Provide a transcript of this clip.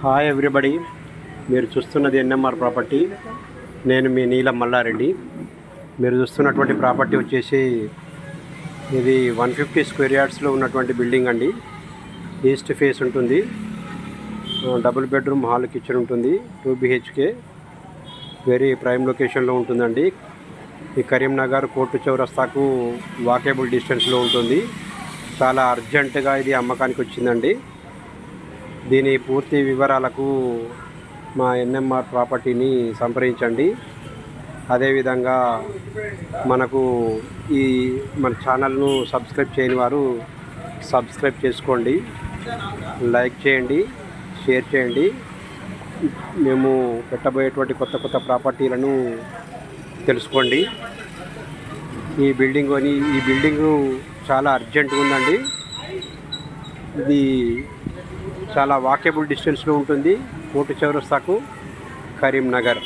Hi everybody, మీరు చూస్తున్నది NMR property. నేను మీ నీలం మల్లారెడ్డి. మీరు చూస్తున్నటువంటి ప్రాపర్టీ వచ్చేసి ఇది 150 స్క్వేర్ యార్డ్స్లో ఉన్నటువంటి బిల్డింగ్ అండి. ఈస్ట్ ఫేస్ ఉంటుంది, డబుల్ బెడ్రూమ్ హాల్ కిచెన్ ఉంటుంది, 2 BHK, వెరీ ప్రైమ్ లొకేషన్లో ఉంటుందండి. ఈ కరీంనగర్ కోర్టు చౌరస్తాకు వాకేబుల్ డిస్టెన్స్లో ఉంటుంది. చాలా అర్జెంటుగా ఇది అమ్మకానికి వచ్చిందండి. దీని పూర్తి వివరాలకు మా ఎన్ఎంఆర్ ప్రాపర్టీని సంప్రదించండి. అదేవిధంగా మన ఛానల్ను సబ్స్క్రైబ్ చేయని వారు సబ్స్క్రైబ్ చేసుకోండి, లైక్ చేయండి, షేర్ చేయండి. మేము పెట్టబోయేటువంటి కొత్త కొత్త ప్రాపర్టీలను తెలుసుకోండి. ఈ బిల్డింగు చాలా అర్జెంటుగా ఉందండి. ఇది చాలా వాకేబుల్ డిస్టెన్స్లో ఉంటుంది కోర్టు చౌరస్తాకు, కరీంనగర్.